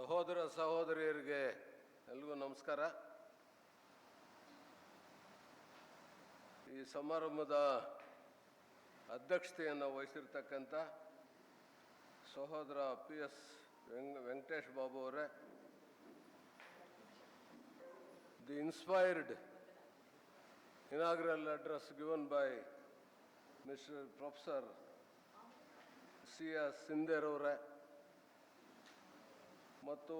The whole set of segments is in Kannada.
ಸಹೋದರ ಸಹೋದರಿಯರಿಗೆ ಎಲ್ರಿಗೂ ನಮಸ್ಕಾರ. ಈ ಸಮಾರಂಭದ ಅಧ್ಯಕ್ಷತೆಯನ್ನು ವಹಿಸಿರ್ತಕ್ಕಂಥ ಸಹೋದರ PS ವೆಂಕಟೇಶ್ ಬಾಬು ಅವರೇ, the inspired inaugural address given by Mr. Professor C.S. ಸಿಂಧೇರ್ ಅವರೇ ಮತ್ತು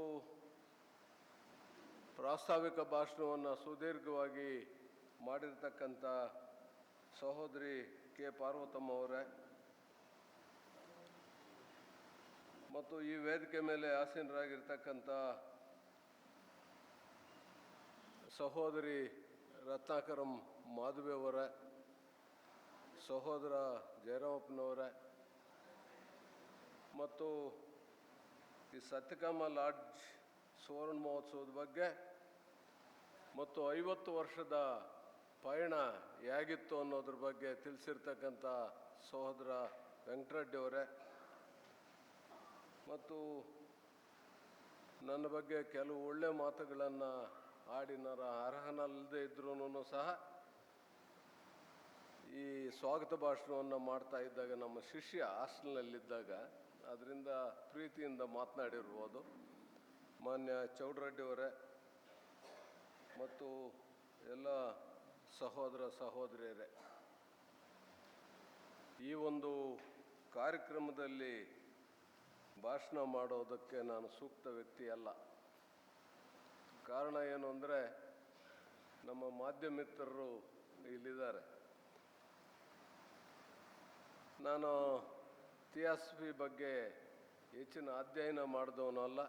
ಪ್ರಾಸ್ತಾವಿಕ ಭಾಷಣವನ್ನು ಸುದೀರ್ಘವಾಗಿ ಮಾಡಿರ್ತಕ್ಕಂಥ ಸಹೋದರಿ ಕೆ ಪಾರ್ವತಮ್ಮ ಅವರೇ ಮತ್ತು ಈ ವೇದಿಕೆ ಮೇಲೆ ಆಸೀನರಾಗಿರ್ತಕ್ಕಂಥ ಸಹೋದರಿ ರತ್ನಾಕರಂ ಮಾಧವಿ ಅವರೇ, ಸಹೋದರ ಜಯರಾಮಪ್ಪನವರೇ ಮತ್ತು ಈ ಸತ್ಯಕಾಮ ಲಾಡ್ಜ್ ಸುವರ್ಣ ಮಹೋತ್ಸವದ ಬಗ್ಗೆ ಮತ್ತು 50 ವರ್ಷದ ಪಯಣ ಹೇಗಿತ್ತು ಅನ್ನೋದ್ರ ಬಗ್ಗೆ ತಿಳಿಸಿರ್ತಕ್ಕಂಥ ಸಹೋದರ ವೆಂಕಟರೆಡ್ಡಿ ಅವರೇ ಮತ್ತು ನನ್ನ ಬಗ್ಗೆ ಕೆಲವು ಒಳ್ಳೆಯ ಮಾತುಗಳನ್ನು ಆಡಿನರ ಅರ್ಹನಲ್ಲದೆ ಇದ್ರೂ ಸಹ ಈ ಸ್ವಾಗತ ಭಾಷಣವನ್ನು ಮಾಡ್ತಾ ಇದ್ದಾಗ ನಮ್ಮ ಶಿಷ್ಯ ಹಾಸ್ಟೆಲ್ನಲ್ಲಿದ್ದಾಗ ಅದರಿಂದ ಪ್ರೀತಿಯಿಂದ ಮಾತನಾಡಿರ್ಬೋದು. ಮಾನ್ಯ ಚೌಡರೆಡ್ಡಿ ಅವರೇ ಮತ್ತು ಎಲ್ಲ ಸಹೋದರ ಸಹೋದರಿಯರೇ, ಈ ಒಂದು ಕಾರ್ಯಕ್ರಮದಲ್ಲಿ ಭಾಷಣ ಮಾಡೋದಕ್ಕೆ ನಾನು ಸೂಕ್ತ ವ್ಯಕ್ತಿ ಅಲ್ಲ. ಕಾರಣ ಏನು ಅಂದರೆ, ನಮ್ಮ ಮಾಧ್ಯಮಿತ್ರರು ಇಲ್ಲಿದ್ದಾರೆ. ನಾನು ಥಿಯಾಸಫಿ ಬಗ್ಗೆ ಹೆಚ್ಚಿನ ಅಧ್ಯಯನ ಮಾಡಿದವನು ಅಲ್ಲ,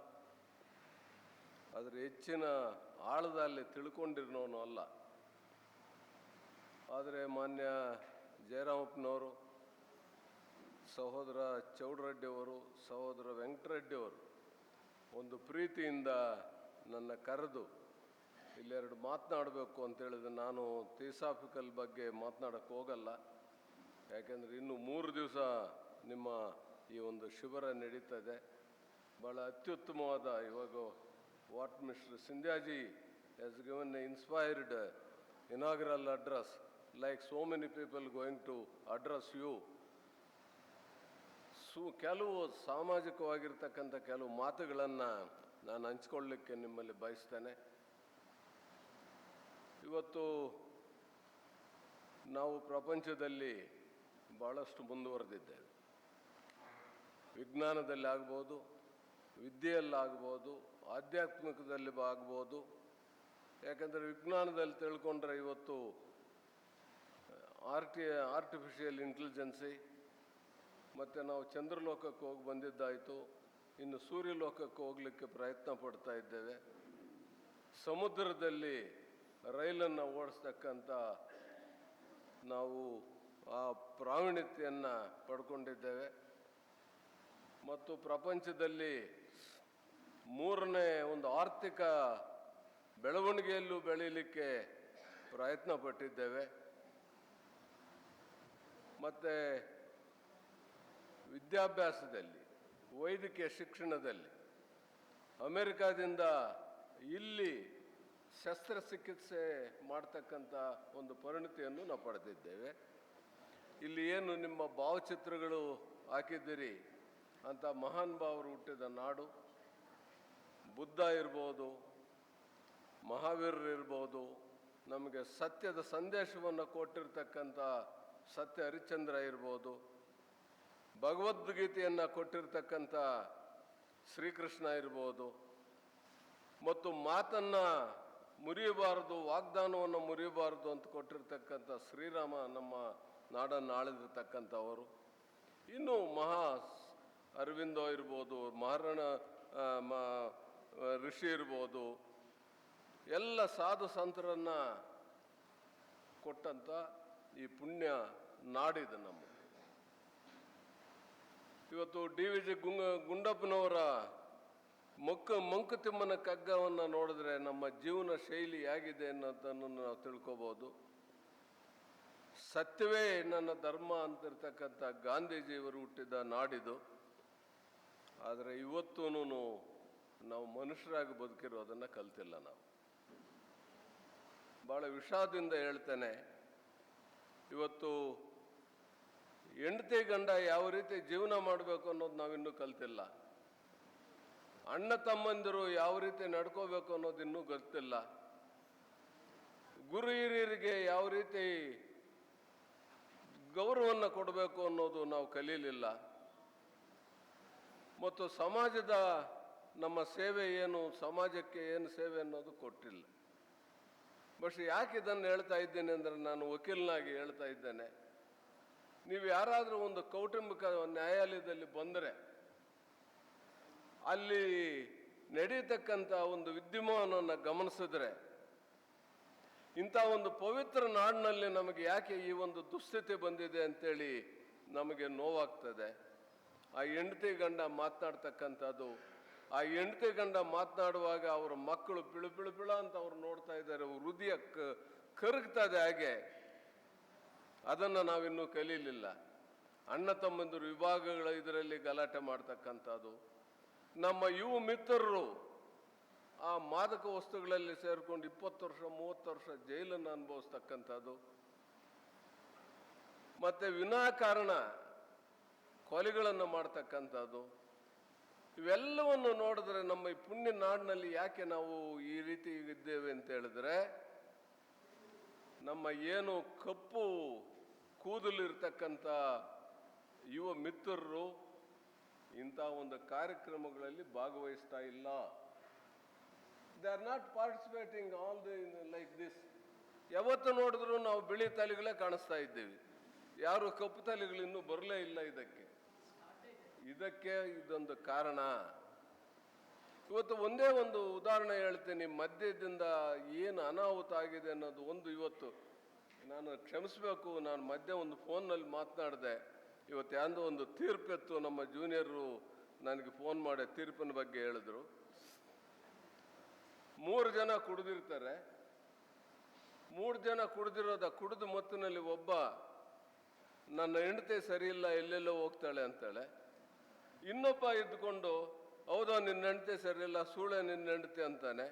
ಆದರೆ ಹೆಚ್ಚಿನ ಆಳದಲ್ಲಿ ತಿಳ್ಕೊಂಡಿರೋನು ಅಲ್ಲ. ಆದರೆ ಮಾನ್ಯ ಜಯರಾಮಪ್ಪನವರು, ಸಹೋದರ ಚೌಡರೆಡ್ಡಿಯವರು, ಸಹೋದರ ವೆಂಕಟರೆಡ್ಡಿಯವರು ಒಂದು ಪ್ರೀತಿಯಿಂದ ನನ್ನ ಕರೆದು ಇಲ್ಲೆರಡು ಮಾತನಾಡಬೇಕು ಅಂತೇಳಿದ್ರೆ ನಾನು ಥಿಯಾಸಫಿಕಲ್ ಬಗ್ಗೆ ಮಾತನಾಡೋಕ್ಕೆ ಹೋಗಲ್ಲ. ಯಾಕೆಂದರೆ ಇನ್ನು 3 ದಿವಸ ನಿಮ್ಮ ಈ ಒಂದು ಶಿಬಿರ ನಡೀತದೆ. ಭಾಳ ಅತ್ಯುತ್ತಮವಾದ ಇವಾಗ what mister Scindia ji has given a inspired inaugural address like so many people going to address you. ಕೆಲವು ಸಾಮಾಜಿಕವಾಗಿರ್ತಕ್ಕಂಥ ಕೆಲವು ಮಾತುಗಳನ್ನು ನಾನು ಹಂಚ್ಕೊಳ್ಳಿಕ್ಕೆ ನಿಮ್ಮಲ್ಲಿ ಬಯಸ್ತೇನೆ. ಇವತ್ತು ನಾವು ಪ್ರಪಂಚದಲ್ಲಿ ಭಾಳಷ್ಟು ಮುಂದುವರೆದಿದ್ದೇವೆ. ವಿಜ್ಞಾನದಲ್ಲಿ ಆಗ್ಬೋದು, ವಿದ್ಯೆಯಲ್ಲಾಗ್ಬೋದು, ಆಧ್ಯಾತ್ಮಿಕದಲ್ಲಿ ಆಗ್ಬೋದು. ಯಾಕಂದರೆ ವಿಜ್ಞಾನದಲ್ಲಿ ತಿಳ್ಕೊಂಡ್ರೆ ಇವತ್ತು ಆರ್ಟಿಫಿಷಿಯಲ್ ಇಂಟೆಲಿಜೆನ್ಸಿ, ಮತ್ತು ನಾವು ಚಂದ್ರಲೋಕಕ್ಕೆ ಹೋಗಿ ಬಂದಿದ್ದಾಯಿತು, ಇನ್ನು ಸೂರ್ಯಲೋಕಕ್ಕೆ ಹೋಗಲಿಕ್ಕೆ ಪ್ರಯತ್ನ ಪಡ್ತಾ ಇದ್ದೇವೆ. ಸಮುದ್ರದಲ್ಲಿ ರೈಲನ್ನು ಓಡಿಸ್ತಕ್ಕಂಥ ನಾವು ಆ ಪ್ರಾವೀಣ್ಯತೆಯನ್ನು ಪಡ್ಕೊಂಡಿದ್ದೇವೆ. ಮತ್ತು ಪ್ರಪಂಚದಲ್ಲಿ 3ನೇ ಒಂದು ಆರ್ಥಿಕ ಬೆಳವಣಿಗೆಯಲ್ಲೂ ಬೆಳೀಲಿಕ್ಕೆ ಪ್ರಯತ್ನ ಪಟ್ಟಿದ್ದೇವೆ. ಮತ್ತು ವಿದ್ಯಾಭ್ಯಾಸದಲ್ಲಿ, ವೈದ್ಯಕೀಯ ಶಿಕ್ಷಣದಲ್ಲಿ ಅಮೆರಿಕಾದಿಂದ ಇಲ್ಲಿ ಶಸ್ತ್ರಚಿಕಿತ್ಸೆ ಮಾಡ್ತಕ್ಕಂಥ ಒಂದು ಪರಿಣತಿಯನ್ನು ನಾವು ಪಡೆದಿದ್ದೇವೆ. ಇಲ್ಲಿ ಏನು ನಿಮ್ಮ ಭಾವಚಿತ್ರಗಳು ಹಾಕಿದ್ದೀರಿ ಅಂತ ಮಹಾನ್ ಭಾವರು ಹುಟ್ಟಿದ ನಾಡು. ಬುದ್ಧ ಇರ್ಬೋದು, ಮಹಾವೀರರಿರ್ಬೋದು, ನಮಗೆ ಸತ್ಯದ ಸಂದೇಶವನ್ನು ಕೊಟ್ಟಿರ್ತಕ್ಕಂಥ ಸತ್ಯ ಹರಿಶ್ಚಂದ್ರ ಇರ್ಬೋದು, ಭಗವದ್ಗೀತೆಯನ್ನು ಕೊಟ್ಟಿರ್ತಕ್ಕಂಥ ಶ್ರೀಕೃಷ್ಣ ಇರ್ಬೋದು, ಮತ್ತು ಮಾತನ್ನು ಮುರಿಯಬಾರದು, ವಾಗ್ದಾನವನ್ನು ಮುರಿಯಬಾರದು ಅಂತ ಕೊಟ್ಟಿರ್ತಕ್ಕಂಥ ಶ್ರೀರಾಮ ನಮ್ಮ ನಾಡನ್ನು ಆಳಿದಿರ್ತಕ್ಕಂಥವರು. ಇನ್ನು ಅರವಿಂದೋ ಇರ್ಬೋದು, ಋಷಿ ಇರ್ಬೋದು, ಎಲ್ಲ ಸಾಧು ಸಂತರನ್ನು ಕೊಟ್ಟಂಥ ಈ ಪುಣ್ಯ ನಾಡಿದು ನಮ್ಮ. ಇವತ್ತು DVG ಗುಂಡಪ್ಪನವರ ಮಂಕುತಿಮ್ಮನ ಕಗ್ಗವನ್ನು ನೋಡಿದ್ರೆ ನಮ್ಮ ಜೀವನ ಶೈಲಿ ಹೇಗಿದೆ ಅನ್ನೋದನ್ನು ನಾವು ತಿಳ್ಕೊಬೋದು. ಸತ್ಯವೇ ನನ್ನ ಧರ್ಮ ಅಂತಿರ್ತಕ್ಕಂಥ ಗಾಂಧೀಜಿಯವರು ಹುಟ್ಟಿದ ನಾಡಿದು. ಆದರೆ ಇವತ್ತೂ ನಾವು ಮನುಷ್ಯರಾಗಿ ಬದುಕಿರೋದನ್ನು ಕಲ್ತಿಲ್ಲ. ನಾವು ಭಾಳ ವಿಷಾದದಿಂದ ಹೇಳ್ತೇನೆ, ಇವತ್ತು ಹೆಂಡತಿ ಗಂಡ ಯಾವ ರೀತಿ ಜೀವನ ಮಾಡಬೇಕು ಅನ್ನೋದು ನಾವಿನ್ನೂ ಕಲ್ತಿಲ್ಲ. ಅಣ್ಣ ತಮ್ಮಂದಿರು ಯಾವ ರೀತಿ ನಡ್ಕೋಬೇಕು ಅನ್ನೋದು ಇನ್ನೂ ಗೊತ್ತಿಲ್ಲ. ಗುರು ಹಿರಿಯರಿಗೆ ಯಾವ ರೀತಿ ಗೌರವವನ್ನು ಕೊಡಬೇಕು ಅನ್ನೋದು ನಾವು ಕಲೀಲಿಲ್ಲ. ಮತ್ತು ಸಮಾಜದ ನಮ್ಮ ಸೇವೆ ಏನು, ಸಮಾಜಕ್ಕೆ ಏನು ಸೇವೆ ಅನ್ನೋದು ಕೊಟ್ಟಿಲ್ಲ. ಯಾಕೆ ಇದನ್ನು ಹೇಳ್ತಾ ಇದ್ದೇನೆ ಅಂದರೆ, ನಾನು ವಕೀಲನಾಗಿ ಹೇಳ್ತಾ ಇದ್ದೇನೆ, ನೀವು ಯಾರಾದರೂ ಒಂದು ಕೌಟುಂಬಿಕ ನ್ಯಾಯಾಲಯದಲ್ಲಿ ಬಂದರೆ ಅಲ್ಲಿ ನಡೀತಕ್ಕಂಥ ಒಂದು ವಿದ್ಯಮಾನವನ್ನು ಗಮನಿಸಿದ್ರೆ, ಇಂಥ ಒಂದು ಪವಿತ್ರ ನಾಡಿನಲ್ಲಿ ನಮಗೆ ಯಾಕೆ ಈ ಒಂದು ದುಸ್ಥಿತಿ ಬಂದಿದೆ ಅಂತೇಳಿ ನಮಗೆ ನೋವಾಗ್ತದೆ. ಆ ಹೆಂಡತಿ ಗಂಡ ಮಾತನಾಡ್ತಕ್ಕಂಥದ್ದು, ಆ ಹೆಂಡತಿ ಗಂಡ ಮಾತನಾಡುವಾಗ ಅವರ ಮಕ್ಕಳು ಪಿಳು ಅಂತ ಅವ್ರು ನೋಡ್ತಾ ಇದ್ದಾರೆ, ಹೃದಯ ಕರಗ್ತದೆ. ಹಾಗೆ ಅದನ್ನು ನಾವಿನ್ನೂ ಕಲೀಲಿಲ್ಲ. ಅಣ್ಣ ತಮ್ಮಂದಿರು ವಿಭಾಗಗಳ ಇದರಲ್ಲಿ ಗಲಾಟೆ ಮಾಡ್ತಕ್ಕಂಥದ್ದು, ನಮ್ಮ ಯುವ ಮಿತ್ರರು ಆ ಮಾದಕ ವಸ್ತುಗಳಲ್ಲಿ ಸೇರಿಕೊಂಡು 20 ವರ್ಷ 30 ವರ್ಷ ಜೈಲನ್ನು ಅನುಭವಿಸ್ತಕ್ಕಂಥದ್ದು, ಮತ್ತೆ ವಿನಾಕಾರಣ ಕೊಲೆಗಳನ್ನು ಮಾಡ್ತಕ್ಕಂಥದ್ದು, ಇವೆಲ್ಲವನ್ನು ನೋಡಿದ್ರೆ ನಮ್ಮ ಈ ಪುಣ್ಯ ನಾಡಿನಲ್ಲಿ ಯಾಕೆ ನಾವು ಈ ರೀತಿ ಇದ್ದೇವೆ ಅಂತ ಹೇಳಿದ್ರೆ, ನಮ್ಮ ಏನು ಕಪ್ಪು ಕೂದಲಿರ್ತಕ್ಕಂಥ ಯುವ ಮಿತ್ರರು ಇಂಥ ಒಂದು ಕಾರ್ಯಕ್ರಮಗಳಲ್ಲಿ ಭಾಗವಹಿಸ್ತಾ ಇಲ್ಲ. They are not participating all the like this. ಯಾವತ್ತು ನೋಡಿದ್ರು ನಾವು ಬಿಳಿ ತಲೆಗಳೇ ಕಾಣಿಸ್ತಾ ಇದ್ದೇವೆ, ಯಾರು ಕಪ್ಪು ತಲೆಗಳು ಇನ್ನೂ ಬರಲೇ ಇಲ್ಲ. ಇದಕ್ಕೆ ಇದೊಂದು ಕಾರಣ. ಇವತ್ತು ಒಂದೇ ಒಂದು ಉದಾಹರಣೆ ಹೇಳ್ತೀನಿ, ಮದ್ಯದಿಂದ ಏನು ಅನಾಹುತ ಆಗಿದೆ ಅನ್ನೋದು ಒಂದು. ಇವತ್ತು ನಾನು ಕ್ಷಮಿಸಬೇಕು, ನಾನು ಮಧ್ಯ ಒಂದು ಫೋನ್ನಲ್ಲಿ ಮಾತನಾಡಿದೆ. ಇವತ್ತು ಯಾವುದೋ ಒಂದು ತೀರ್ಪೆತ್ತು, ನಮ್ಮ ಜೂನಿಯರು ನನಗೆ ಫೋನ್ ಮಾಡಿ ತೀರ್ಪಿನ ಬಗ್ಗೆ ಹೇಳಿದ್ರು. 3 ಜನ ಕುಡಿದಿರ್ತಾರೆ, 3 ಜನ ಕುಡಿದು ಮತ್ತಿನಲ್ಲಿ ಒಬ್ಬ ನನ್ನ ಹೆಂಡತಿ ಸರಿ ಇಲ್ಲ, ಎಲ್ಲೆಲ್ಲೋ ಹೋಗ್ತಾಳೆ ಅಂತಾಳೆ. ಇನ್ನೊಬ್ಬ ಇದ್ದುಕೊಂಡು, ಹೌದಾ ನಿನ್ನ ಹೆಂಡತಿ ಸರಿ ಇಲ್ಲ, ಸೂಳೆ ನಿನ್ನ ಹೆಂಡತಿ ಅಂತಾನೆ.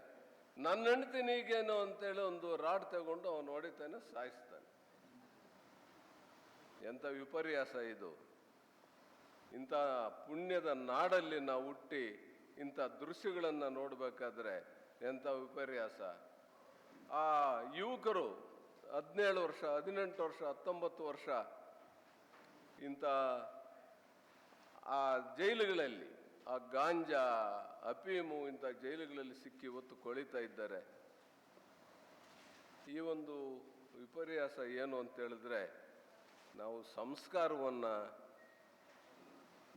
ನನ್ನ ಹೆಂಡತಿ ನೀಗೇನು ಅಂತೇಳಿ ಒಂದು ರಾಡ್ ತಗೊಂಡು ಅವನು ಹೊಡಿತಾನೆ, ಸಾಯಿಸ್ತಾನೆ. ಎಂಥ ವಿಪರ್ಯಾಸ ಇದು! ಇಂಥ ಪುಣ್ಯದ ನಾಡಲ್ಲಿ ನಾವು ಹುಟ್ಟಿ ಇಂಥ ದೃಶ್ಯಗಳನ್ನು ನೋಡಬೇಕಾದ್ರೆ ಎಂಥ ವಿಪರ್ಯಾಸ. ಆ ಯುವಕರು 17 ವರ್ಷ 18 ವರ್ಷ 19 ವರ್ಷ ಇಂಥ ಆ ಜೈಲುಗಳಲ್ಲಿ ಆ ಗಾಂಜಾ ಅಫೀಮು ಇಂಥ ಜೈಲುಗಳಲ್ಲಿ ಸಿಕ್ಕಿ ಇವತ್ತು ಕೊಳಿತಾ ಇದ್ದಾರೆ. ಈ ಒಂದು ವಿಪರ್ಯಾಸ ಏನು ಅಂತ ಹೇಳಿದ್ರೆ, ನಾವು ಸಂಸ್ಕಾರವನ್ನು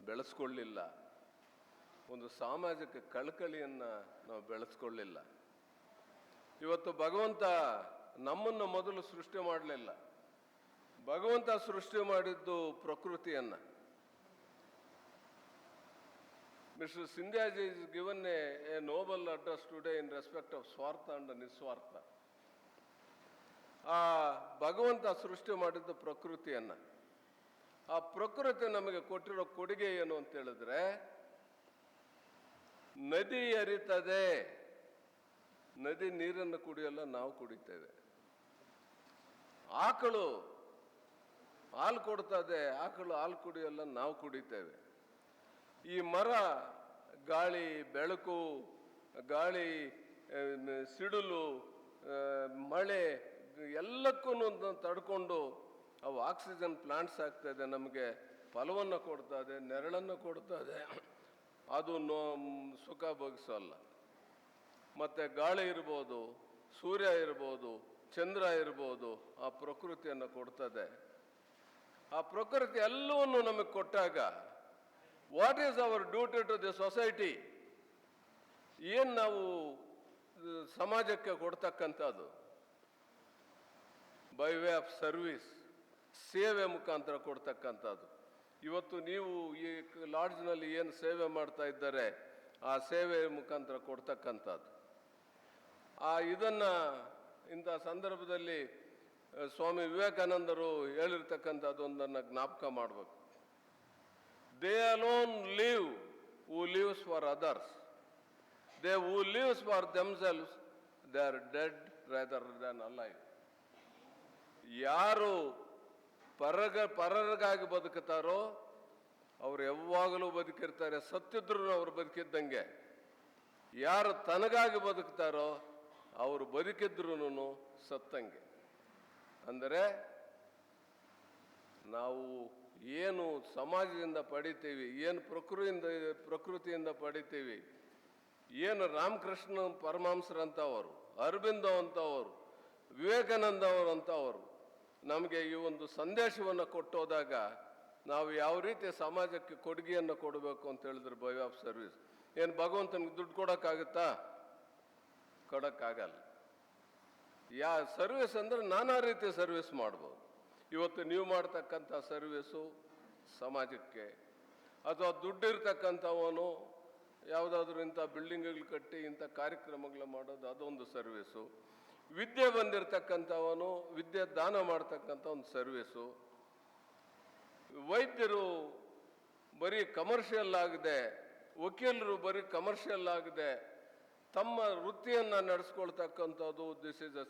ಬೆಳೆಸ್ಕೊಳ್ಳಿಲ್ಲ, ಒಂದು ಸಾಮಾಜಿಕ ಕಳಕಳಿಯನ್ನು ನಾವು ಬೆಳೆಸ್ಕೊಳ್ಳಿಲ್ಲ. ಇವತ್ತು ಭಗವಂತ ನಮ್ಮನ್ನು ಮೊದಲು ಸೃಷ್ಟಿ ಮಾಡಲಿಲ್ಲ. ಭಗವಂತ ಸೃಷ್ಟಿ ಮಾಡಿದ್ದು ಪ್ರಕೃತಿಯನ್ನು. Mister Scindia ji is given a noble address today in respect of ಸ್ವಾರ್ಥ and ನಿಸ್ವಾರ್ಥ. ಆ ಭಗವಂತ ಸೃಷ್ಟಿ ಮಾಡಿದ್ದು ಪ್ರಕೃತಿಯನ್ನು. ಆ ಪ್ರಕೃತಿ ನಮಗೆ ಕೊಟ್ಟಿರೋ ಕೊಡುಗೆ ಏನು ಅಂತ ಹೇಳಿದ್ರೆ, ನದಿ ಹರಿತದೆ, ನದಿ ನೀರನ್ನು ಕುಡಿಯಲ್ಲ, ನಾವು ಕುಡಿತೇವೆ. ಆಕಳು ಹಾಲು ಕೊಡ್ತದೆ, ಆಕಳು ಹಾಲು ಕುಡಿಯಲ್ಲ, ನಾವು ಕುಡಿತೇವೆ. ಈ ಮರ ಗಾಳಿ ಬೆಳಕು, ಗಾಳಿ ಸಿಡಿಲು, ಮಳೆ ಎಲ್ಲಕ್ಕೂ ತಡ್ಕೊಂಡು ಅವು ಆಕ್ಸಿಜನ್ ಪ್ಲಾಂಟ್ಸ್ ಆಗ್ತದೆ, ನಮಗೆ ಫಲವನ್ನು ಕೊಡ್ತದೆ, ನೆರಳನ್ನು ಕೊಡ್ತದೆ. ಅದು ಸುಖ ಭೋಗಿಸೋಲ್ಲ. ಮತ್ತು ಗಾಳಿ ಇರ್ಬೋದು, ಸೂರ್ಯ ಇರ್ಬೋದು, ಚಂದ್ರ ಇರ್ಬೋದು, ಆ ಪ್ರಕೃತಿಯನ್ನು ಕೊಡ್ತದೆ. ಆ ಪ್ರಕೃತಿ ಎಲ್ಲವನ್ನು ನಮಗೆ ಕೊಟ್ಟಾಗ what is our duty to the society? ಏನು ನಾವು ಸಮಾಜಕ್ಕೆ ಕೊಡ್ತಕ್ಕಂಥದ್ದು? ಬೈ ವೇ ಆಫ್ ಸರ್ವಿಸ್, ಸೇವೆ ಮುಖಾಂತರ ಕೊಡ್ತಕ್ಕಂಥದ್ದು. ಇವತ್ತು ನೀವು ಈ ಲಾಡ್ಜ್ನಲ್ಲಿ ಏನು ಸೇವೆ ಮಾಡ್ತಾ ಇದ್ದಾರೆ, ಆ ಸೇವೆ ಮುಖಾಂತರ ಕೊಡ್ತಕ್ಕಂಥದ್ದು. ಇದನ್ನು ಇಂಥ ಸಂದರ್ಭದಲ್ಲಿ ಸ್ವಾಮಿ ವಿವೇಕಾನಂದರು ಹೇಳಿರ್ತಕ್ಕಂಥದ್ದೊಂದನ್ನು ಜ್ಞಾಪಕ ಮಾಡಬೇಕು. They alone live who lives for others. They who lives for themselves, they are dead rather than alive. ಯಾರು ಪರರಿಗಾಗಿ ಬದುಕುತ್ತಾರೋ ಅವ್ರು ಯಾವಾಗಲೂ ಬದುಕಿರ್ತಾರೆ, ಸತ್ತಿದ್ರು ಅವ್ರು ಬದುಕಿದ್ದಂಗೆ. ಯಾರು ತನಗಾಗಿ ಬದುಕ್ತಾರೋ ಅವರು ಬದುಕಿದ್ರು ಸತ್ತಂಗೆ. ಅಂದರೆ ನಾವು ಏನು ಸಮಾಜದಿಂದ ಪಡಿತೀವಿ, ಏನು ಪ್ರಕೃತಿಯಿಂದ ಪಡಿತೀವಿ, ಏನು ರಾಮಕೃಷ್ಣ ಪರಮಹಂಸರಂಥವರು, ಅರಬಿಂದೋ ಅಂತವರು, ವಿವೇಕಾನಂದ ಅವರಂಥವರು ನಮಗೆ ಈ ಒಂದು ಸಂದೇಶವನ್ನು ಕೊಟ್ಟೋದಾಗ ನಾವು ಯಾವ ರೀತಿ ಸಮಾಜಕ್ಕೆ ಕೊಡುಗೆಯನ್ನು ಕೊಡಬೇಕು ಅಂತ ಹೇಳಿದ್ರೆ ಬೈ ಆಫ್ ಸರ್ವಿಸ್. ಏನು ಭಗವಂತನಿಗೆ ದುಡ್ಡು ಕೊಡೋಕ್ಕಾಗುತ್ತಾ? ಕೊಡೋಕ್ಕಾಗಲ್ಲ. ಸರ್ವಿಸ್ ಅಂದರೆ ನಾನಾ ರೀತಿಯ ಸರ್ವಿಸ್ ಮಾಡ್ಬೋದು. ಇವತ್ತು ನೀವು ಮಾಡ್ತಕ್ಕಂಥ ಸರ್ವಿಸು ಸಮಾಜಕ್ಕೆ, ಅಥವಾ ದುಡ್ಡಿರ್ತಕ್ಕಂಥವನು ಯಾವುದಾದ್ರೂ ಇಂಥ ಬಿಲ್ಡಿಂಗ್ಗಳು ಕಟ್ಟಿ ಇಂಥ ಕಾರ್ಯಕ್ರಮಗಳು ಮಾಡೋದು, ಅದೊಂದು ಸರ್ವಿಸು. ವಿದ್ಯೆ ಬಂದಿರತಕ್ಕಂಥವನು ವಿದ್ಯೆ ದಾನ ಮಾಡ್ತಕ್ಕಂಥ ಒಂದು ಸರ್ವಿಸು. ವೈದ್ಯರು ಬರೀ ಕಮರ್ಷಿಯಲ್ ಆಗದೆ, ವಕೀಲರು ಬರೀ ಕಮರ್ಷಿಯಲ್ ಆಗದೆ ತಮ್ಮ ವೃತ್ತಿಯನ್ನು ನಡೆಸ್ಕೊಳ್ತಕ್ಕಂಥದ್ದು, ದಿಸ್ ಈಸ್ ಅ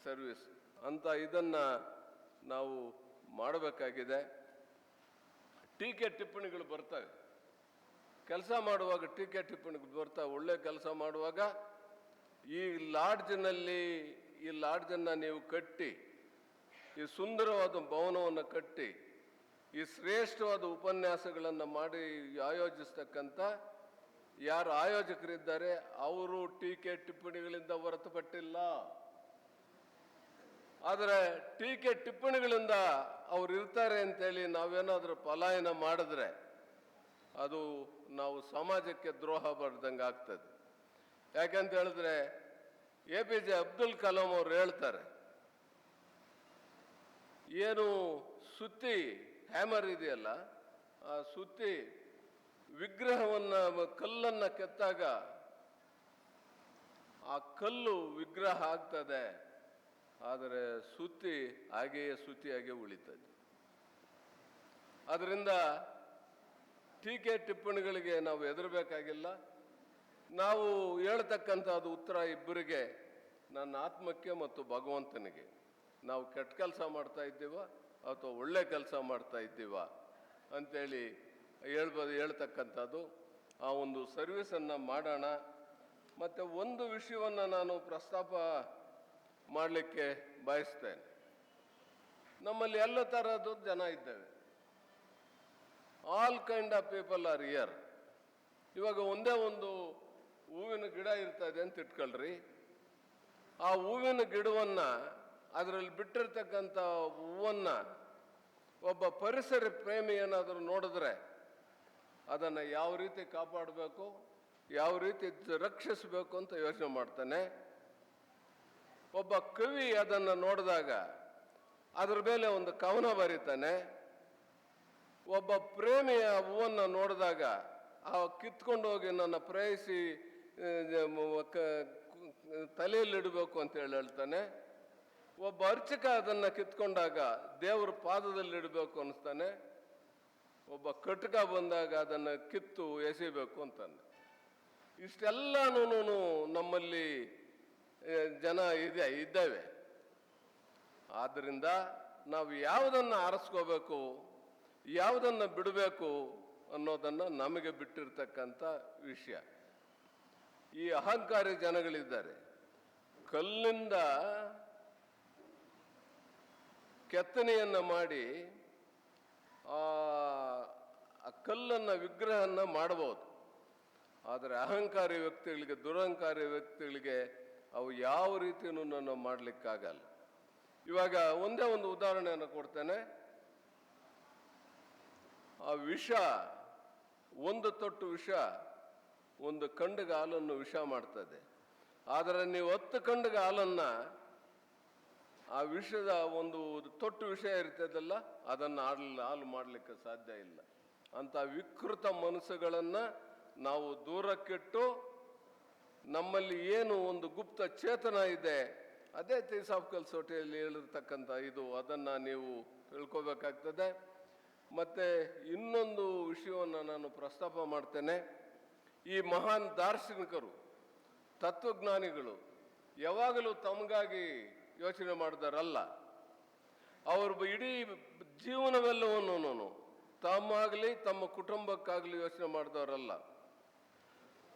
ಸರ್ವಿಸ್ ಅಂತ ಇದನ್ನು ನಾವು ಮಾಡಬೇಕಾಗಿದೆ. ಟೀಕೆ ಟಿಪ್ಪಣಿಗಳು ಬರ್ತವೆ, ಕೆಲಸ ಮಾಡುವಾಗ ಟೀಕೆ ಟಿಪ್ಪಣಿಗಳು ಬರ್ತವೆ. ಒಳ್ಳೆ ಕೆಲಸ ಮಾಡುವಾಗ ಈ ಲಾಡ್ಜನ್ನು ನೀವು ಕಟ್ಟಿ, ಈ ಸುಂದರವಾದ ಭವನವನ್ನು ಕಟ್ಟಿ, ಈ ಶ್ರೇಷ್ಠವಾದ ಉಪನ್ಯಾಸಗಳನ್ನು ಮಾಡಿ ಆಯೋಜಿಸ್ತಕ್ಕಂಥ ಯಾರು ಆಯೋಜಕರಿದ್ದಾರೆ ಅವರು ಟೀಕೆ ಟಿಪ್ಪಣಿಗಳಿಂದ ಹೊರತುಪಟ್ಟಿಲ್ಲ. ಆದರೆ ಟೀಕೆ ಟಿಪ್ಪಣಿಗಳಿಂದ ಅವ್ರು ಇರ್ತಾರೆ ಅಂತೇಳಿ ನಾವೇನಾದರೂ ಪಲಾಯನ ಮಾಡಿದ್ರೆ ಅದು ನಾವು ಸಮಾಜಕ್ಕೆ ದ್ರೋಹ ಬರ್ದಂಗೆ ಆಗ್ತದೆ. ಯಾಕಂತ ಹೇಳಿದ್ರೆ APJ ಅಬ್ದುಲ್ ಕಲಾಂ ಅವರು ಹೇಳ್ತಾರೆ, ಏನು ಸುತ್ತಿ ಹ್ಯಾಮರ್ ಇದೆಯಲ್ಲ, ಆ ಸುತ್ತಿ ಕಲ್ಲನ್ನು ಕೆತ್ತಾಗ ಆ ಕಲ್ಲು ವಿಗ್ರಹ ಆಗ್ತದೆ, ಆದರೆ ಸುತ್ತಿಯಾಗೆ ಉಳಿತದೆ. ಅದರಿಂದ ಟೀಕೆ ಟಿಪ್ಪಣಿಗಳಿಗೆ ನಾವು ಹೆದರಬೇಕಾಗಿಲ್ಲ. ನಾವು ಹೇಳ್ತಕ್ಕಂಥದ್ದು ಉತ್ತರ ಇಬ್ಬರಿಗೆ, ನನ್ನ ಆತ್ಮಕ್ಕೆ ಮತ್ತು ಭಗವಂತನಿಗೆ. ನಾವು ಕೆಟ್ಟ ಕೆಲಸ ಮಾಡ್ತಾ ಇದ್ದೀವ ಅಥವಾ ಒಳ್ಳೆ ಕೆಲಸ ಮಾಡ್ತಾ ಇದ್ದೀವ ಅಂತೇಳಿ ಹೇಳ್ತಕ್ಕಂಥದ್ದು. ಆ ಒಂದು ಸರ್ವಿಸನ್ನು ಮಾಡೋಣ. ಮತ್ತು ಒಂದು ವಿಷಯವನ್ನು ನಾನು ಪ್ರಸ್ತಾಪ ಮಾಡಲಿಕ್ಕೆ ಬಯಸ್ತೇನೆ. ನಮ್ಮಲ್ಲಿ ಎಲ್ಲ ಥರದ ಜನ ಇದ್ದೇವೆ, all kind of people are here. ಇವಾಗ ಒಂದೇ ಒಂದು ಹೂವಿನ ಗಿಡ ಇರ್ತದೆ ಅಂತ ಇಟ್ಕೊಳ್ರಿ. ಆ ಹೂವಿನ ಗಿಡವನ್ನು, ಅದರಲ್ಲಿ ಬಿಟ್ಟಿರ್ತಕ್ಕಂಥ ಹೂವನ್ನು ಒಬ್ಬ ಪರಿಸರ ಪ್ರೇಮಿ ಏನಾದರೂ ನೋಡಿದ್ರೆ ಅದನ್ನು ಯಾವ ರೀತಿ ಕಾಪಾಡಬೇಕು, ಯಾವ ರೀತಿ ರಕ್ಷಿಸಬೇಕು ಅಂತ ಯೋಚನೆ ಮಾಡ್ತಾನೆ. ಒಬ್ಬ ಕವಿ ಅದನ್ನು ನೋಡಿದಾಗ ಅದರ ಮೇಲೆ ಒಂದು ಕವನ ಬರೀತಾನೆ. ಒಬ್ಬ ಪ್ರೇಮಿಯ ಹೂವನ್ನು ನೋಡಿದಾಗ ಕಿತ್ಕೊಂಡು ಹೋಗಿ ನನ್ನ ಪ್ರೇಯಸಿ ತಲೆಯಲ್ಲಿಡಬೇಕು ಅಂತ ಹೇಳ್ತಾನೆ. ಒಬ್ಬ ಅರ್ಚಕ ಅದನ್ನು ಕಿತ್ಕೊಂಡಾಗ ದೇವರ ಪಾದದಲ್ಲಿ ಇಡಬೇಕು ಅನಿಸ್ತಾನೆ. ಒಬ್ಬ ಕಟಕ ಬಂದಾಗ ಅದನ್ನು ಕಿತ್ತು ಎಸಿಬೇಕು ಅಂತಾನೆ. ಇಷ್ಟೆಲ್ಲನೂ ನಮ್ಮಲ್ಲಿ ಜನ ಇದ್ದೇವೆ. ಆದ್ದರಿಂದ ನಾವು ಯಾವುದನ್ನು ಆರಿಸ್ಕೋಬೇಕು, ಯಾವುದನ್ನು ಬಿಡಬೇಕು ಅನ್ನೋದನ್ನು ನಮಗೆ ಬಿಟ್ಟಿರ್ತಕ್ಕಂಥ ವಿಷಯ. ಈ ಅಹಂಕಾರಿ ಜನಗಳಿದ್ದಾರೆ, ಕಲ್ಲಿಂದ ಕೆತ್ತನೆಯನ್ನು ಮಾಡಿ ಆ ಕಲ್ಲನ್ನು ವಿಗ್ರಹವನ್ನು ಮಾಡಬಹುದು. ಆದರೆ ಅಹಂಕಾರಿ ವ್ಯಕ್ತಿಗಳಿಗೆ, ದುರಹಂಕಾರಿ ವ್ಯಕ್ತಿಗಳಿಗೆ ಅವು ಯಾವ ರೀತಿಯೂ ನಾನು ಮಾಡಲಿಕ್ಕಾಗಲ್ಲ. ಇವಾಗ ಒಂದೇ ಒಂದು ಉದಾಹರಣೆಯನ್ನು ಕೊಡ್ತೇನೆ. ಆ ವಿಷ, ಒಂದು ತೊಟ್ಟು ವಿಷ ಒಂದು ಕಂಡಿಗೆ ಹಾಲನ್ನು ವಿಷ ಮಾಡ್ತದೆ. ಆದರೆ ನೀವು 10 ಕಂಡಿಗೆ ಹಾಲನ್ನು, ಆ ವಿಷದ ಒಂದು ತೊಟ್ಟು ವಿಷ ಇರ್ತದಲ್ಲ, ಅದನ್ನು ಹಾಲು ಮಾಡಲಿಕ್ಕೆ ಸಾಧ್ಯ ಇಲ್ಲ. ಅಂಥ ವಿಕೃತ ಮನಸ್ಸುಗಳನ್ನು ನಾವು ದೂರಕ್ಕಿಟ್ಟು ನಮ್ಮಲ್ಲಿ ಏನು ಒಂದು ಗುಪ್ತ ಚೇತನ ಇದೆ, ಅದೇ ಥಿಯೋಸಾಫಿಕಲ್ ಸೊಸೈಟಿಯಲ್ಲಿ ಹೇಳಿರ್ತಕ್ಕಂಥ ಇದು, ಅದನ್ನು ನೀವು ತಿಳ್ಕೋಬೇಕಾಗ್ತದೆ. ಮತ್ತು ಇನ್ನೊಂದು ವಿಷಯವನ್ನು ನಾನು ಪ್ರಸ್ತಾಪ ಮಾಡ್ತೇನೆ. ಈ ಮಹಾನ್ ದಾರ್ಶನಿಕರು, ತತ್ವಜ್ಞಾನಿಗಳು ಯಾವಾಗಲೂ ತಮಗಾಗಿ ಯೋಚನೆ ಮಾಡಿದಾರಲ್ಲ. ಅವರು ಇಡೀ ಜೀವನವೆಲ್ಲವನ್ನು ತಮ್ಮಾಗಲಿ ತಮ್ಮ ಕುಟುಂಬಕ್ಕಾಗಲಿ ಯೋಚನೆ ಮಾಡಿದವರಲ್ಲ.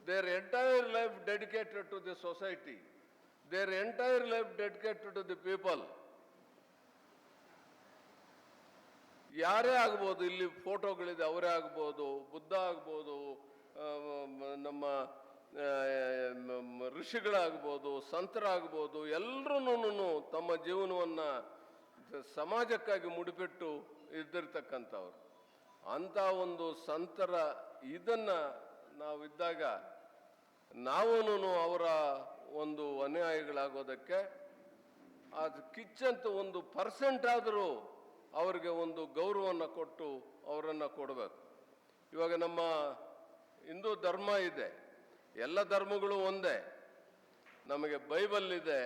Their entire life dedicated to the society, their entire life dedicated to the people. ಯಾರೇ ಆಗ್ಬೋದು, ಇಲ್ಲಿ ಫೋಟೋಗಳಿದೆ, ಅವರೇ ಆಗ್ಬೋದು, ಬುದ್ಧ ಆಗ್ಬೋದು, ನಮ್ಮ ಋಷಿಗಳಾಗ್ಬೋದು, ಸಂತರಾಗ್ಬೋದು, ಎಲ್ಲರೂ ತಮ್ಮ ಜೀವನವನ್ನು ಸಮಾಜಕ್ಕಾಗಿ ಮುಡಿಪಿಟ್ಟು ಇದ್ದಿರ್ತಕ್ಕಂಥವ್ರು. ಅಂಥ ಒಂದು ಸಂತರ ಇದನ್ನು ನಾವಿದ್ದಾಗ ನಾವೂ ಅವರ ಒಂದು ಅನುಯಾಯಿಗಳಾಗೋದಕ್ಕೆ ಅದು ಕಿಚ್ಚಂತೂ 1% ಆದರೂ ಅವರಿಗೆ ಒಂದು ಗೌರವವನ್ನು ಕೊಟ್ಟು ಅವರನ್ನು ಕೊಡಬೇಕು. ಇವಾಗ ನಮ್ಮ ಹಿಂದೂ ಧರ್ಮ ಇದೆ, ಎಲ್ಲ ಧರ್ಮಗಳು ಒಂದೇ. ನಮಗೆ ಬೈಬಲ್ ಇದೆ,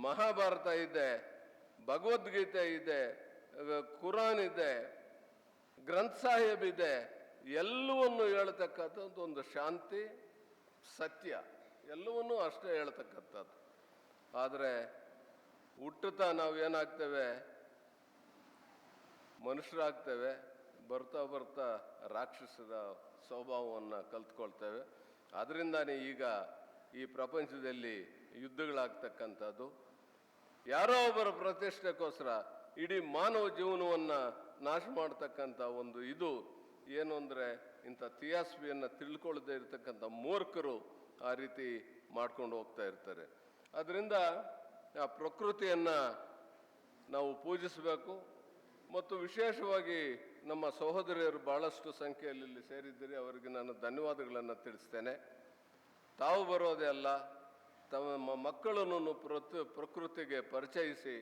ಮಹಾಭಾರತ ಇದೆ, ಭಗವದ್ಗೀತೆ ಇದೆ, ಕುರಾನ್ ಇದೆ, ಗ್ರಂಥ ಸಾಹೇಬ್ ಇದೆ. ಎಲ್ಲವನ್ನು ಹೇಳ್ತಕ್ಕಂಥದ್ದು ಒಂದು ಶಾಂತಿ, ಸತ್ಯ, ಎಲ್ಲವನ್ನೂ ಅಷ್ಟೇ ಹೇಳ್ತಕ್ಕಂಥದ್ದು. ಆದರೆ ಹುಟ್ಟುತ್ತಾ ನಾವು ಏನಾಗ್ತೇವೆ, ಮನುಷ್ಯರಾಗ್ತೇವೆ, ಬರ್ತಾ ಬರ್ತಾ ರಾಕ್ಷಸದ ಸ್ವಭಾವವನ್ನು ಕಲ್ತ್ಕೊಳ್ತೇವೆ. ಅದರಿಂದಾನೇ ಈಗ ಈ ಪ್ರಪಂಚದಲ್ಲಿ ಯುದ್ಧಗಳಾಗ್ತಕ್ಕಂಥದ್ದು. ಯಾರೋ ಒಬ್ಬರ ಪ್ರತಿಷ್ಠೆಗೋಸ್ಕರ ಇಡೀ ಮಾನವ ಜೀವನವನ್ನು ನಾಶ ಮಾಡ್ತಕ್ಕಂಥ ಒಂದು ಇದು ಏನು ಅಂದರೆ, ಇಂಥ ಥಿಯಾಸಫಿಯನ್ನು ತಿಳ್ಕೊಳ್ಳದೆ ಇರತಕ್ಕಂಥ ಮೂರ್ಖರು ಆ ರೀತಿ ಮಾಡ್ಕೊಂಡು ಹೋಗ್ತಾ ಇರ್ತಾರೆ. ಅದರಿಂದ ಆ ಪ್ರಕೃತಿಯನ್ನು ನಾವು ಪೂಜಿಸಬೇಕು. ಮತ್ತು ವಿಶೇಷವಾಗಿ ನಮ್ಮ ಸಹೋದರಿಯರು ಭಾಳಷ್ಟು ಸಂಖ್ಯೆಯಲ್ಲಿ ಇಲ್ಲಿ ಸೇರಿದ್ದೀರಿ, ಅವರಿಗೆ ನಾನು ಧನ್ಯವಾದಗಳನ್ನು ತಿಳಿಸ್ತೇನೆ. ತಾವು ಬರೋದೇ ಅಲ್ಲ, ತಮ್ಮ ಮಕ್ಕಳನ್ನು ಪ್ರಕೃತಿಗೆ ಪರಿಚಯಿಸಿ.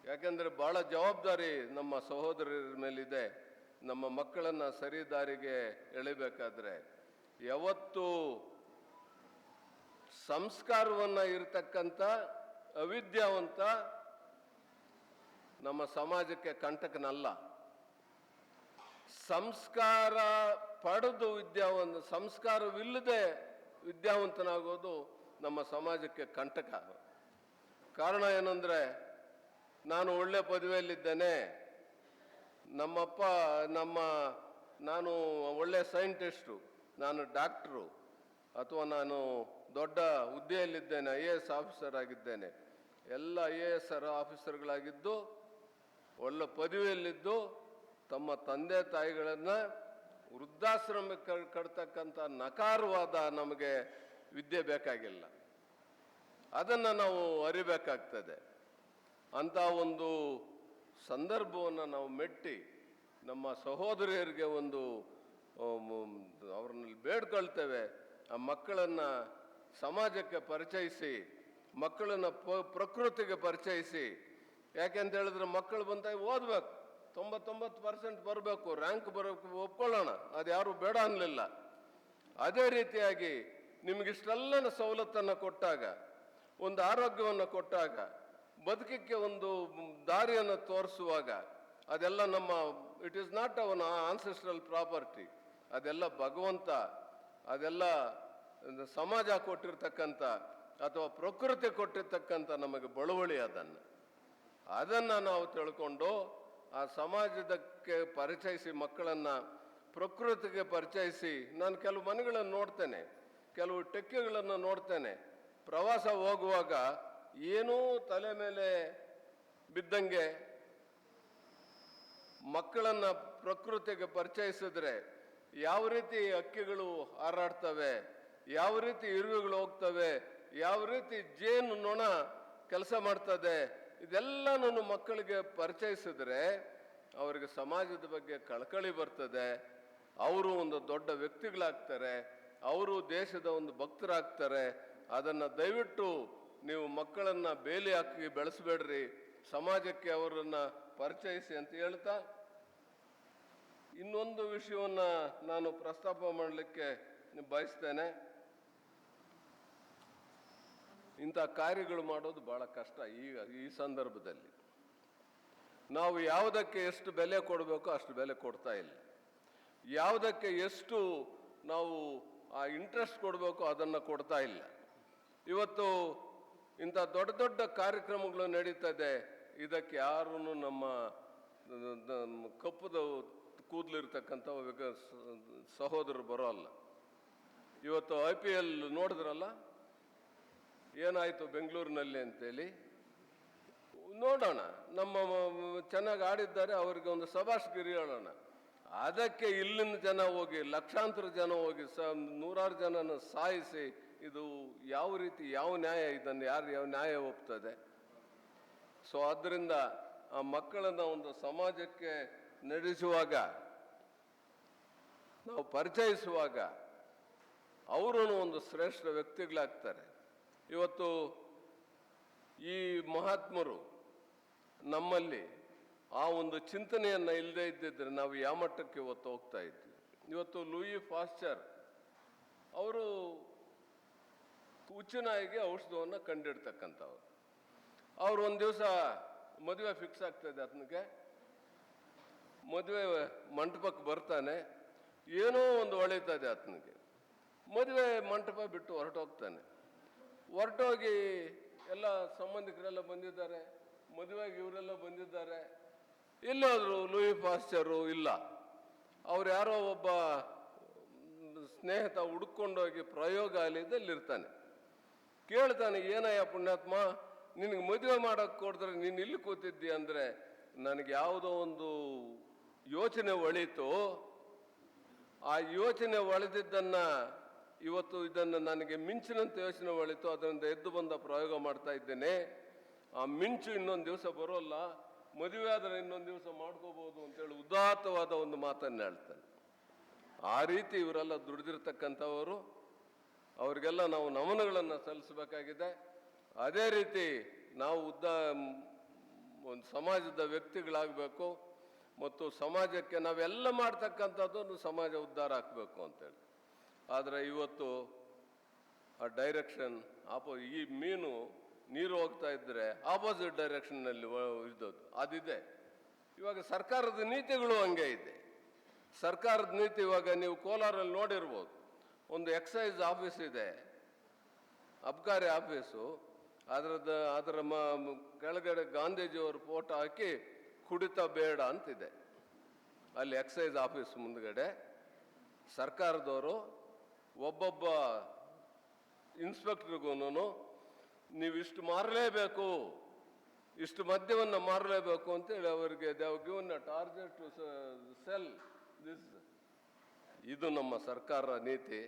ಯಾಕೆಂದರೆ ಭಾಳ ಜವಾಬ್ದಾರಿ ನಮ್ಮ ಸಹೋದರರ ಮೇಲಿದೆ. ನಮ್ಮ ಮಕ್ಕಳನ್ನು ಸರಿ ದಾರಿಗೆ ಎಳಿಬೇಕಾದ್ರೆ ಯಾವತ್ತೂ ಸಂಸ್ಕಾರವನ್ನು ಇರತಕ್ಕಂಥ ಅವಿದ್ಯಾವಂತ ನಮ್ಮ ಸಮಾಜಕ್ಕೆ ಕಂಟಕನಲ್ಲ. ಸಂಸ್ಕಾರ ಪಡೆದು ಸಂಸ್ಕಾರವಿಲ್ಲದೆ ವಿದ್ಯಾವಂತನಾಗೋದು ನಮ್ಮ ಸಮಾಜಕ್ಕೆ ಕಂಟಕ. ಕಾರಣ ಏನಂದರೆ, ನಾನು ಒಳ್ಳೆ ಪದವಿಯಲ್ಲಿದ್ದೇನೆ, ನಾನು ಒಳ್ಳೆ ಸೈಂಟಿಸ್ಟು, ನಾನು ಡಾಕ್ಟ್ರು, ಅಥವಾ ನಾನು ದೊಡ್ಡ ಹುದ್ದೆಯಲ್ಲಿದ್ದೇನೆ, IAS ಆಫೀಸರ್ ಆಗಿದ್ದೇನೆ. ಎಲ್ಲ IAS ಆಫೀಸರ್ಗಳಾಗಿದ್ದು ಒಳ್ಳೆ ಪದವಿಯಲ್ಲಿದ್ದು ತಮ್ಮ ತಂದೆ ತಾಯಿಗಳನ್ನು ವೃದ್ಧಾಶ್ರಮಕ್ಕೆ ಕಟ್ತಕ್ಕಂಥ ನಕಾರವಾದ ನಮಗೆ ವಿದ್ಯೆ ಬೇಕಾಗಿಲ್ಲ. ಅದನ್ನು ನಾವು ಅರಿಬೇಕಾಗ್ತದೆ. ಅಂಥ ಒಂದು ಸಂದರ್ಭವನ್ನು ನಾವು ಮೆಟ್ಟಿ ನಮ್ಮ ಸಹೋದರಿಯರಿಗೆ ಅವ್ರನ್ನಲ್ಲಿ ಬೇಡ್ಕೊಳ್ತೇವೆ. ಆ ಮಕ್ಕಳನ್ನು ಸಮಾಜಕ್ಕೆ ಪರಿಚಯಿಸಿ, ಮಕ್ಕಳನ್ನು ಪ್ರಕೃತಿಗೆ ಪರಿಚಯಿಸಿ. ಯಾಕೆಂತ ಹೇಳಿದ್ರೆ, ಮಕ್ಕಳು ಬಂದಾಗ ಓದಬೇಕು, 99% ಬರಬೇಕು, ರ್ಯಾಂಕ್ ಬರಬೇಕು, ಒಪ್ಕೊಳ್ಳೋಣ, ಅದು ಯಾರು ಬೇಡ ಅನ್ನಲಿಲ್ಲ. ಅದೇ ರೀತಿಯಾಗಿ ನಿಮಗಿಷ್ಟೆಲ್ಲ ಸವಲತ್ತನ್ನು ಕೊಟ್ಟಾಗ, ಒಂದು ಆರೋಗ್ಯವನ್ನು ಕೊಟ್ಟಾಗ, ಬದುಕಕ್ಕೆ ಒಂದು ದಾರಿಯನ್ನು ತೋರಿಸುವಾಗ, ಅದೆಲ್ಲ ಇಟ್ ಈಸ್ ನಾಟ್ ಅವನ್ ಆನ್ಸೆಸ್ಟ್ರಲ್ ಪ್ರಾಪರ್ಟಿ, ಅದೆಲ್ಲ ಭಗವಂತ, ಅದೆಲ್ಲ ಸಮಾಜ ಕೊಟ್ಟಿರ್ತಕ್ಕಂಥ ಅಥವಾ ಪ್ರಕೃತಿ ಕೊಟ್ಟಿರ್ತಕ್ಕಂಥ ನಮಗೆ ಬಳುವಳಿ. ಅದನ್ನು ನಾವು ತಿಳ್ಕೊಂಡು ಆ ಸಮಾಜದಕ್ಕೆ ಪರಿಚಯಿಸಿ, ಮಕ್ಕಳನ್ನು ಪ್ರಕೃತಿಗೆ ಪರಿಚಯಿಸಿ. ನಾನು ಕೆಲವು ಮನೆಗಳನ್ನು ನೋಡ್ತೇನೆ, ಕೆಲವು ಟೆಕ್ಕೆಗಳನ್ನು ನೋಡ್ತೇನೆ. ಪ್ರವಾಸ ಹೋಗುವಾಗ ಏನೂ ತಲೆ ಮೇಲೆ ಬಿದ್ದಂಗೆ ಮಕ್ಕಳನ್ನು ಪ್ರಕೃತಿಗೆ ಪರಿಚಯಿಸಿದ್ರೆ ಯಾವ ರೀತಿ ಹಕ್ಕಿಗಳು ಹಾರಾಡ್ತವೆ, ಯಾವ ರೀತಿ ಇರುವೆಗಳು ಹೋಗ್ತವೆ, ಯಾವ ರೀತಿ ಜೇನು ನೊಣ ಕೆಲಸ ಮಾಡ್ತದೆ, ಇದೆಲ್ಲನೂ ಮಕ್ಕಳಿಗೆ ಪರಿಚಯಿಸಿದ್ರೆ ಅವರಿಗೆ ಸಮಾಜದ ಬಗ್ಗೆ ಕಳಕಳಿ ಬರ್ತದೆ. ಅವರು ಒಂದು ದೊಡ್ಡ ವ್ಯಕ್ತಿಗಳಾಗ್ತಾರೆ, ಅವರು ದೇಶದ ಒಂದು ಭಕ್ತರಾಗ್ತಾರೆ. ಅದನ್ನು ದಯವಿಟ್ಟು ನೀವು ಮಕ್ಕಳನ್ನು ಬೇಲಿ ಹಾಕಿ ಬೆಳೆಸಬೇಡ್ರಿ, ಸಮಾಜಕ್ಕೆ ಅವರನ್ನು ಪರಿಚಯಿಸಿ ಅಂತ ಹೇಳ್ತಾ, ಇನ್ನೊಂದು ವಿಷಯವನ್ನು ನಾನು ಪ್ರಸ್ತಾಪ ಮಾಡಲಿಕ್ಕೆ ಬಯಸ್ತೇನೆ. ಇಂಥ ಕಾರ್ಯಗಳು ಮಾಡೋದು ಬಹಳ ಕಷ್ಟ. ಈ ಸಂದರ್ಭದಲ್ಲಿ ನಾವು ಯಾವುದಕ್ಕೆ ಎಷ್ಟು ಬೆಲೆ ಕೊಡಬೇಕೋ ಅಷ್ಟು ಬೆಲೆ ಕೊಡ್ತಾ ಇಲ್ಲ. ಯಾವುದಕ್ಕೆ ಎಷ್ಟು ನಾವು ಆ ಇಂಟ್ರೆಸ್ಟ್ ಕೊಡಬೇಕು ಅದನ್ನು ಕೊಡ್ತಾ ಇಲ್ಲ. ಇವತ್ತು ಇಂಥ ದೊಡ್ಡ ದೊಡ್ಡ ಕಾರ್ಯಕ್ರಮಗಳು ನಡೀತದೆ, ಇದಕ್ಕೆ ಯಾರೂ ನಮ್ಮ ಕಪ್ಪದ ಕೂದಲಿರ್ತಕ್ಕಂಥ ಸಹೋದರರು ಬರೋಲ್ಲ. ಇವತ್ತು IPL ನೋಡಿದ್ರಲ್ಲ ಏನಾಯಿತು ಬೆಂಗಳೂರಿನಲ್ಲಿ ಅಂತೇಳಿ. ನೋಡೋಣ, ನಮ್ಮ ಚೆನ್ನಾಗಿ ಆಡಿದ್ದಾರೆ, ಅವರಿಗೆ ಒಂದು ಶಬಾಷ್ಗಿರಿ ಹೇಳೋಣ. ಅದಕ್ಕೆ ಇಲ್ಲಿನ ಜನ ಹೋಗಿ ಲಕ್ಷಾಂತರ ಜನ ಹೋಗಿ ನೂರಾರು ಜನನ ಸಾಯಿಸಿ, ಇದು ಯಾವ ರೀತಿ, ಯಾವ ನ್ಯಾಯ? ಇದನ್ನು ಯಾವ ನ್ಯಾಯ ಒಪ್ತದೆ? ಸೊ ಆದ್ದರಿಂದ ಆ ಮಕ್ಕಳನ್ನು ಒಂದು ಸಮಾಜಕ್ಕೆ ನಡೆಸುವಾಗ, ನಾವು ಪರಿಚಯಿಸುವಾಗ ಅವರು ಒಂದು ಶ್ರೇಷ್ಠ ವ್ಯಕ್ತಿಗಳಾಗ್ತಾರೆ. ಇವತ್ತು ಈ ಮಹಾತ್ಮರು ನಮ್ಮಲ್ಲಿ ಆ ಒಂದು ಚಿಂತನೆಯನ್ನು ಇಲ್ಲದೆ ಇದ್ದಿದ್ರೆ ನಾವು ಯಾವ ಮಟ್ಟಕ್ಕೆ ಇವತ್ತು ಹೋಗ್ತಾ ಇದ್ವಿ. ಇವತ್ತು ಲೂಯಿ ಪಾಶ್ಚರ್ ಅವರು ಹುಚ್ಚುನಾಯಿಗೆ ಔಷಧವನ್ನು ಕಂಡಿಡ್ತಕ್ಕಂಥವ್ರು. ಅವ್ರು ಒಂದು ದಿವಸ ಮದುವೆ ಫಿಕ್ಸ್ ಆಗ್ತಾಯಿದೆ, ಆತನಿಗೆ ಮದುವೆ ಮಂಟಪಕ್ಕೆ ಬರ್ತಾನೆ, ಏನೋ ಒಂದು ಹೊಳಿತದೆ ಆತನಿಗೆ. ಮದುವೆ ಮಂಟಪ ಬಿಟ್ಟು ಹೊರಟೋಗ್ತಾನೆ. ಹೊರಟೋಗಿ ಎಲ್ಲ ಸಂಬಂಧಿಕರೆಲ್ಲ ಬಂದಿದ್ದಾರೆ, ಮದುವೆಗೆ ಇವರೆಲ್ಲ ಬಂದಿದ್ದಾರೆ. ಎಲ್ಲಾದರೂ ಲೂಯಿ ಪಾಶ್ಚರು ಇಲ್ಲ. ಅವ್ರು ಯಾರೋ ಒಬ್ಬ ಸ್ನೇಹಿತ ಹುಡ್ಕೊಂಡೋಗಿ ಪ್ರಯೋಗಾಲಯದಲ್ಲಿ ಇರ್ತಾನೆ. ಕೇಳ್ತಾನೆ, ಏನಯ್ಯ ಪುಣ್ಯಾತ್ಮ, ನಿನಗೆ ಮದುವೆ ಮಾಡೋಕ್ಕೆ ಕೊಡಿದ್ರೆ ನೀನು ಇಲ್ಲಿ ಕೂತಿದ್ದಿ ಅಂದರೆ ನನಗೆ ಯಾವುದೋ ಒಂದು ಯೋಚನೆ ಒಳಿತು. ಆ ಯೋಚನೆ ಒಳೆದಿದ್ದನ್ನು ಇವತ್ತು ಇದನ್ನು ನನಗೆ ಮಿಂಚಿನಂತೆ ಯೋಚನೆ ಒಳಿತು, ಅದರಿಂದ ಎದ್ದು ಬಂದ ಪ್ರಯೋಗ ಮಾಡ್ತಾ ಇದ್ದೇನೆ. ಆ ಮಿಂಚು ಇನ್ನೊಂದು ದಿವಸ ಬರೋಲ್ಲ, ಮದುವೆ ಆದರೆ ಇನ್ನೊಂದು ದಿವಸ ಮಾಡ್ಕೋಬಹುದು ಅಂತೇಳಿ ಉದಾತ್ತವಾದ ಒಂದು ಮಾತನ್ನು ಹೇಳ್ತಾನೆ. ಆ ರೀತಿ ಇವರೆಲ್ಲ ದುಡಿದಿರ್ತಕ್ಕಂಥವರು, ಅವರಿಗೆಲ್ಲ ನಾವು ನಮನಗಳನ್ನು ಸಲ್ಲಿಸಬೇಕಾಗಿದೆ. ಅದೇ ರೀತಿ ನಾವು ಒಂದು ಸಮಾಜದ ವ್ಯಕ್ತಿಗಳಾಗಬೇಕು ಮತ್ತು ಸಮಾಜಕ್ಕೆ ನಾವೆಲ್ಲ ಮಾಡ್ತಕ್ಕಂಥದ್ದು ಸಮಾಜ ಉದ್ಧಾರ ಆಗಬೇಕು ಅಂತೇಳಿ. ಆದರೆ ಇವತ್ತು ಆ ಡೈರೆಕ್ಷನ್ ಈ ಮೀನು ನೀರು ಹೋಗ್ತಾ ಇದ್ದರೆ ಆಪೋಸಿಟ್ ಡೈರೆಕ್ಷನ್ನಲ್ಲಿ ಇದ್ದದ್ದು ಅದಿದೆ. ಇವಾಗ ಸರ್ಕಾರದ ನೀತಿಗಳು ಹಂಗೆ ಇದೆ. ಸರ್ಕಾರದ ನೀತಿ ಇವಾಗ ನೀವು ಕೋಲಾರಲ್ಲಿ ನೋಡಿರ್ಬೋದು, ಒಂದು ಎಕ್ಸೈಸ್ ಆಫೀಸ್ ಇದೆ, ಅಬ್ಕಾರಿ ಆಫೀಸು. ಅದರ ಕೆಳಗಡೆ ಗಾಂಧೀಜಿಯವರು ಫೋಟೋ ಹಾಕಿ ಕುಡಿತ ಬೇಡ ಅಂತಿದೆ. ಅಲ್ಲಿ ಎಕ್ಸೈಸ್ ಆಫೀಸ್ ಮುಂದ್ಗಡೆ ಸರ್ಕಾರದವರು ಒಬ್ಬೊಬ್ಬ ಇನ್ಸ್ಪೆಕ್ಟರ್ಗೂ ನೀವು ಇಷ್ಟು ಮಾರಲೇಬೇಕು, ಇಷ್ಟು ಮದ್ಯವನ್ನು ಮಾರಲೇಬೇಕು ಅಂತೇಳಿ ಅವರಿಗೆ given target to sell this. ಇದು ನಮ್ಮ ಸರ್ಕಾರ ನೀತಿ.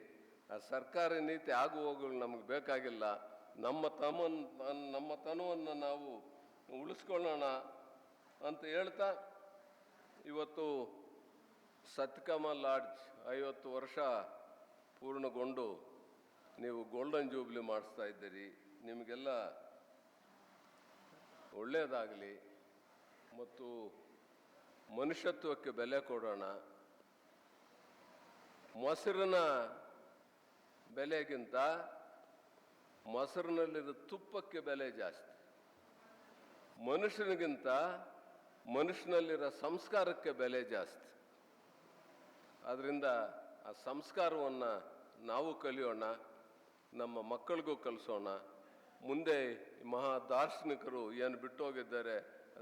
ಆ ಸರ್ಕಾರಿ ನೀತಿ ಆಗು ಹೋಗಲು ನಮಗೆ ಬೇಕಾಗಿಲ್ಲ. ನಮ್ಮ ತನವನ್ನು ನಾವು ಉಳಿಸ್ಕೊಳ್ಳೋಣ ಅಂತ ಹೇಳ್ತಾ, ಇವತ್ತು ಸತ್ಯಕಾಮ ಲಾಡ್ಜ್ 50 ವರ್ಷ ಪೂರ್ಣಗೊಂಡು ನೀವು ಗೋಲ್ಡನ್ ಜೂಬ್ಲಿ ಮಾಡಿಸ್ತಾ ಇದ್ದೀರಿ. ನಿಮಗೆಲ್ಲ ಒಳ್ಳೆಯದಾಗಲಿ ಮತ್ತು ಮನುಷ್ಯತ್ವಕ್ಕೆ ಬೆಲೆ ಕೊಡೋಣ. ಮೊಸರಿನ ಬೆಲೆಗಿಂತ ಮೊಸರಿನಲ್ಲಿರೋ ತುಪ್ಪಕ್ಕೆ ಬೆಲೆ ಜಾಸ್ತಿ. ಮನುಷ್ಯನಿಗಿಂತ ಮನುಷ್ಯನಲ್ಲಿರೋ ಸಂಸ್ಕಾರಕ್ಕೆ ಬೆಲೆ ಜಾಸ್ತಿ. ಆದ್ದರಿಂದ ಆ ಸಂಸ್ಕಾರವನ್ನು ನಾವು ಕಲಿಯೋಣ, ನಮ್ಮ ಮಕ್ಕಳಿಗೂ ಕಲಿಸೋಣ. ಮುಂದೆ ಮಹಾ ದಾರ್ಶನಿಕರು ಏನು ಬಿಟ್ಟು ಹೋಗಿದ್ದಾರೆ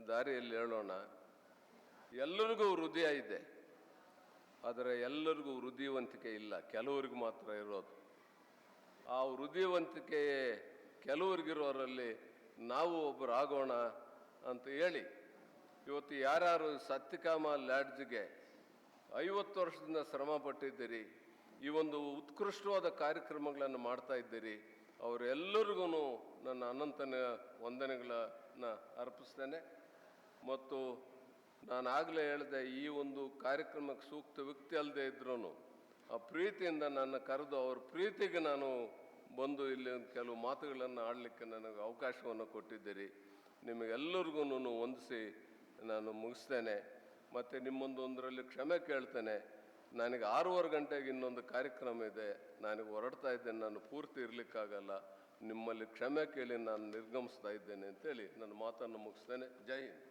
ದಾರಿಯಲ್ಲಿ ಹೇಳೋಣ. ಎಲ್ಲರಿಗೂ ಹೃದಯ ಇದೆ, ಆದರೆ ಎಲ್ಲರಿಗೂ ಹೃದಯವಂತಿಕೆ ಇಲ್ಲ, ಕೆಲವರಿಗೆ ಮಾತ್ರ ಇರೋದು. ಆ ಹೃದಯವಂತಿಕೆ ಕೆಲವರಿಗಿರೋರಲ್ಲಿ ನಾವು ಒಬ್ಬರು ಆಗೋಣ ಅಂತ ಹೇಳಿ, ಇವತ್ತು ಯಾರ್ಯಾರು ಸತ್ಯಕಾಮ ಲಾಡ್ಜ್ಗೆ 50 ವರ್ಷದಿಂದ ಶ್ರಮ ಪಟ್ಟಿದ್ದೀರಿ, ಈ ಒಂದು ಉತ್ಕೃಷ್ಟವಾದ ಕಾರ್ಯಕ್ರಮಗಳನ್ನು ಮಾಡ್ತಾ ಇದ್ದೀರಿ, ಅವರೆಲ್ಲರಿಗೂ ನನ್ನ ಅನಂತನ ವಂದನೆಗಳನ್ನು ಅರ್ಪಿಸ್ತೇನೆ. ಮತ್ತು ನಾನು ಆಗಲೇ ಹೇಳಿದೆ, ಈ ಒಂದು ಕಾರ್ಯಕ್ರಮಕ್ಕೆ ಸೂಕ್ತ ವ್ಯಕ್ತಿ ಅಲ್ಲದೆ ಇದ್ರೂ ಆ ಪ್ರೀತಿಯಿಂದ ನನ್ನ ಕರೆದು ಅವ್ರ ಪ್ರೀತಿಗೆ ನಾನು ಬಂದು ಇಲ್ಲಿ ಕೆಲವು ಮಾತುಗಳನ್ನು ಆಡಲಿಕ್ಕೆ ನನಗೆ ಅವಕಾಶವನ್ನು ಕೊಟ್ಟಿದ್ದೀರಿ. ನಿಮಗೆಲ್ಲರಿಗೂ ವಂದಿಸಿ ನಾನು ಮುಗಿಸ್ತೇನೆ. ಮತ್ತು ನಿಮ್ಮೊಂದರಲ್ಲಿ ಕ್ಷಮೆ ಕೇಳ್ತೇನೆ. ನನಗೆ 6:15 ಗಂಟೆಗೆ ಇನ್ನೊಂದು ಕಾರ್ಯಕ್ರಮ ಇದೆ, ನನಗೆ ಹೊರಡ್ತಾ ಇದ್ದೇನೆ, ನಾನು ಪೂರ್ತಿ ಇರಲಿಕ್ಕಾಗಲ್ಲ. ನಿಮ್ಮಲ್ಲಿ ಕ್ಷಮೆ ಕೇಳಿ ನಾನು ನಿರ್ಗಮಿಸ್ತಾ ಇದ್ದೇನೆ ಅಂತೇಳಿ ನನ್ನ ಮಾತನ್ನು ಮುಗಿಸ್ತೇನೆ. ಜೈ ಹಿಂದ್.